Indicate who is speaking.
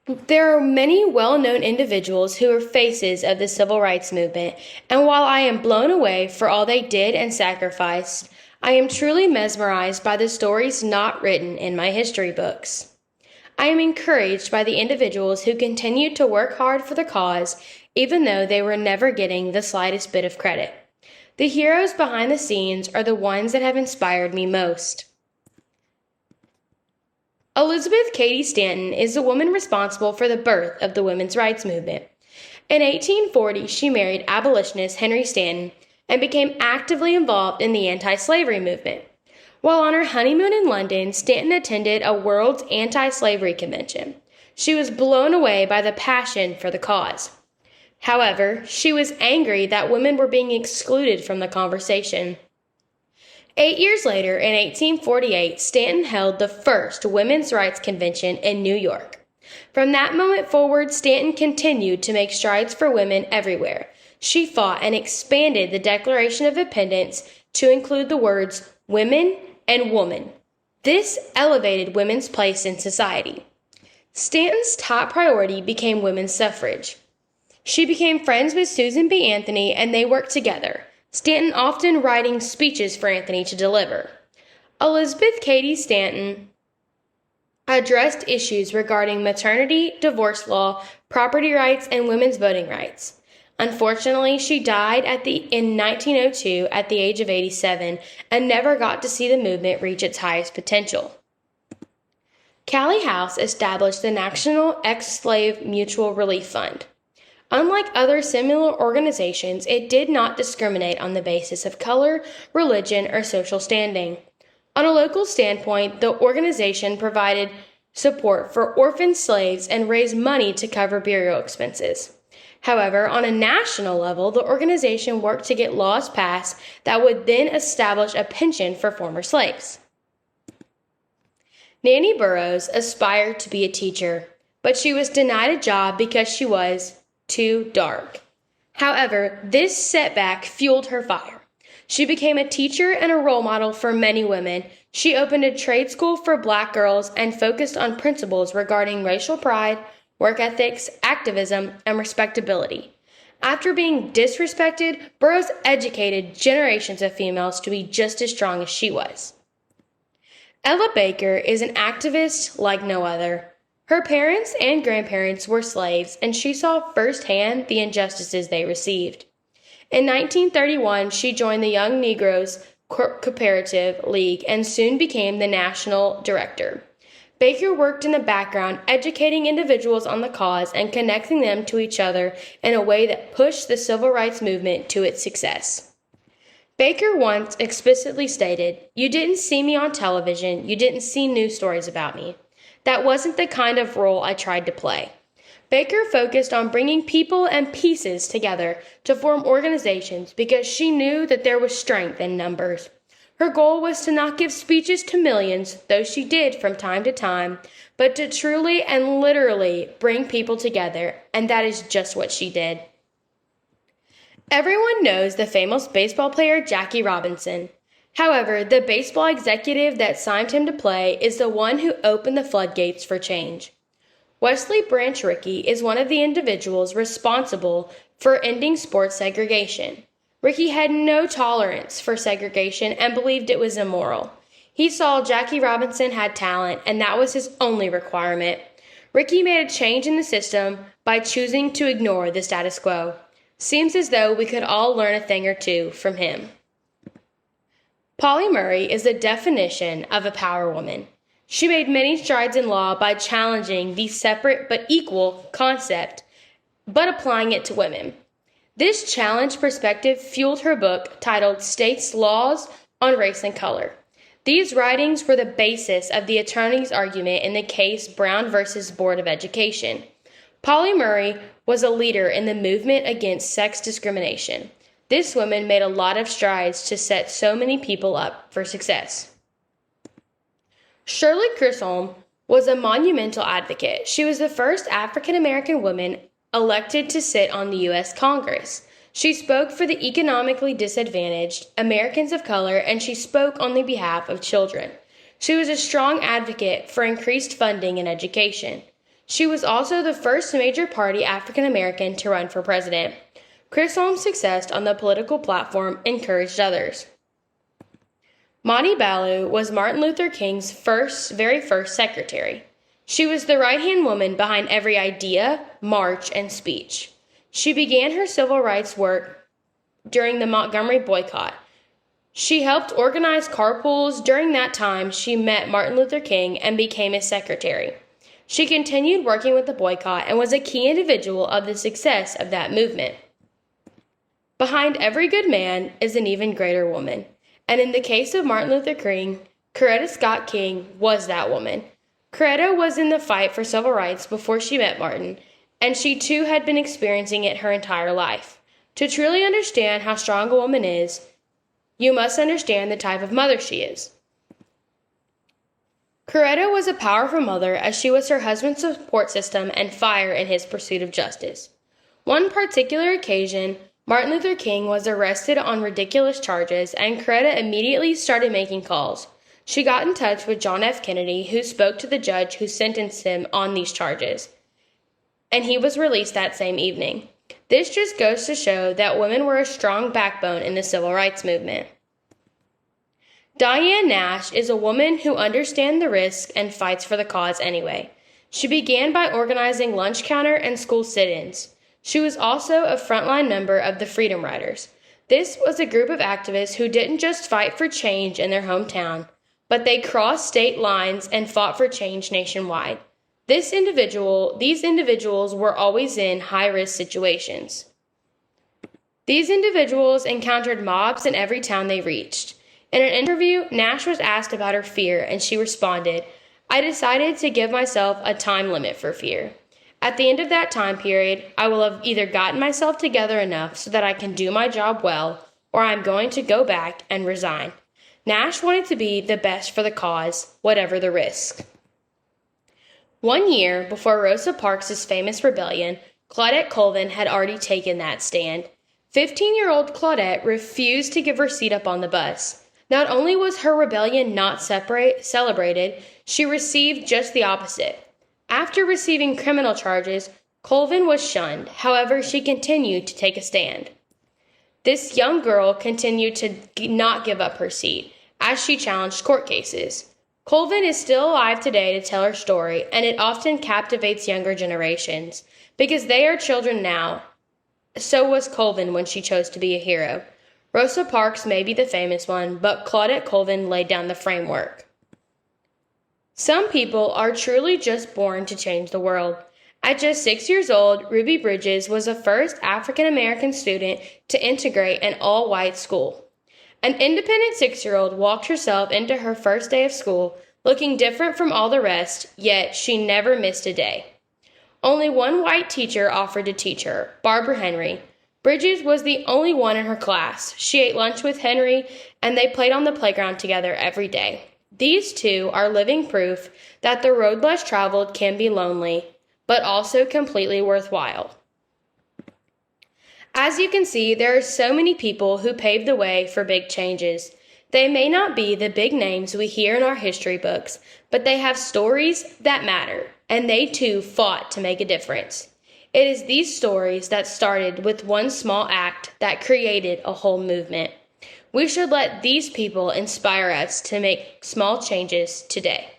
Speaker 1: There are many well-known individuals who are faces of the civil rights movement, and while I am blown away for all they did and sacrificed, I am truly mesmerized by the stories not written in my history books. I am encouraged by the individuals who continued to work hard for the cause, even though they were never getting the slightest bit of credit. The heroes behind the scenes are the ones that have inspired me most. Elizabeth Cady Stanton is the woman responsible for the birth of the women's rights movement. In 1840, she married abolitionist Henry Stanton and became actively involved in the anti-slavery movement. While on her honeymoon in London, Stanton attended a World's Anti-Slavery Convention. She was blown away by the passion for the cause. However, she was angry that women were being excluded from the conversation. 8 years later, in 1848, Stanton held the first women's rights convention in New York. From that moment forward, Stanton continued to make strides for women everywhere. She fought and expanded the Declaration of Independence to include the words women and woman. This elevated women's place in society. Stanton's top priority became women's suffrage. She became friends with Susan B. Anthony, and they worked together, Stanton often writing speeches for Anthony to deliver. Elizabeth Cady Stanton addressed issues regarding maternity, divorce law, property rights, and women's voting rights. Unfortunately, she died in 1902 at the age of 87 and never got to see the movement reach its highest potential. Callie House established the National Ex-Slave Mutual Relief Fund. Unlike other similar organizations, it did not discriminate on the basis of color, religion, or social standing. On a local standpoint, the organization provided support for orphan slaves and raised money to cover burial expenses. However, on a national level, the organization worked to get laws passed that would then establish a pension for former slaves. Nanny Burroughs aspired to be a teacher, but she was denied a job because she was too dark. However, this setback fueled her fire. She became a teacher and a role model for many women. She opened a trade school for black girls and focused on principles regarding racial pride, work ethics, activism, and respectability. After being disrespected, Burroughs educated generations of females to be just as strong as she was. Ella Baker is an activist like no other. Her parents and grandparents were slaves, and she saw firsthand the injustices they received. In 1931, she joined the Young Negroes Cooperative League and soon became the national director. Baker worked in the background, educating individuals on the cause and connecting them to each other in a way that pushed the civil rights movement to its success. Baker once explicitly stated, "You didn't see me on television, you didn't see news stories about me. That wasn't the kind of role I tried to play." Baker focused on bringing people and pieces together to form organizations because she knew that there was strength in numbers. Her goal was to not give speeches to millions, though she did from time to time, but to truly and literally bring people together, and that is just what she did. Everyone knows the famous baseball player Jackie Robinson. However, the baseball executive that signed him to play is the one who opened the floodgates for change. Wesley Branch Rickey is one of the individuals responsible for ending sports segregation. Rickey had no tolerance for segregation and believed it was immoral. He saw Jackie Robinson had talent, and that was his only requirement. Rickey made a change in the system by choosing to ignore the status quo. Seems as though we could all learn a thing or two from him. Polly Murray is the definition of a power woman. She made many strides in law by challenging the separate but equal concept, but applying it to women. This challenge perspective fueled her book titled States' Laws on Race and Color. These writings were the basis of the attorney's argument in the case Brown versus Board of Education. Polly Murray was a leader in the movement against sex discrimination. This woman made a lot of strides to set so many people up for success. Shirley Chisholm was a monumental advocate. She was the first African American woman elected to sit on the U.S. Congress. She spoke for the economically disadvantaged, Americans of color, and she spoke on the behalf of children. She was a strong advocate for increased funding in education. She was also the first major party African American to run for president. Chisholm's success on the political platform encouraged others. Monty Ballew was Martin Luther King's very first secretary. She was the right-hand woman behind every idea, march, and speech. She began her civil rights work during the Montgomery boycott. She helped organize carpools. During that time, she met Martin Luther King and became his secretary. She continued working with the boycott and was a key individual of the success of that movement. Behind every good man is an even greater woman. And in the case of Martin Luther King, Coretta Scott King was that woman. Coretta was in the fight for civil rights before she met Martin, and she too had been experiencing it her entire life. To truly understand how strong a woman is, you must understand the type of mother she is. Coretta was a powerful mother as she was her husband's support system and fire in his pursuit of justice. One particular occasion, Martin Luther King was arrested on ridiculous charges, and Coretta immediately started making calls. She got in touch with John F. Kennedy, who spoke to the judge who sentenced him on these charges, and he was released that same evening. This just goes to show that women were a strong backbone in the civil rights movement. Diane Nash is a woman who understands the risks and fights for the cause anyway. She began by organizing lunch counter and school sit-ins. She was also a frontline member of the Freedom Riders. This was a group of activists who didn't just fight for change in their hometown, but they crossed state lines and fought for change nationwide. These individuals were always in high-risk situations. These individuals encountered mobs in every town they reached. In an interview, Nash was asked about her fear, and she responded, "I decided to give myself a time limit for fear. At the end of that time period, I will have either gotten myself together enough so that I can do my job well, or I'm going to go back and resign." Nash wanted to be the best for the cause, whatever the risk. 1 year before Rosa Parks' famous rebellion, Claudette Colvin had already taken that stand. 15-year-old Claudette refused to give her seat up on the bus. Not only was her rebellion not celebrated, she received just the opposite. After receiving criminal charges, Colvin was shunned. However, she continued to take a stand. This young girl continued to not give up her seat as she challenged court cases. Colvin is still alive today to tell her story, and it often captivates younger generations because they are children now. So was Colvin when she chose to be a hero. Rosa Parks may be the famous one, but Claudette Colvin laid down the framework. Some people are truly just born to change the world. At just 6 years old, Ruby Bridges was the first African American student to integrate an all-white school. An independent 6-year-old walked herself into her first day of school, looking different from all the rest, yet she never missed a day. Only one white teacher offered to teach her, Barbara Henry. Bridges was the only one in her class. She ate lunch with Henry, and they played on the playground together every day. These two are living proof that the road less traveled can be lonely, but also completely worthwhile. As you can see, there are so many people who paved the way for big changes. They may not be the big names we hear in our history books, but they have stories that matter, and they too fought to make a difference. It is these stories that started with one small act that created a whole movement. We should let these people inspire us to make small changes today.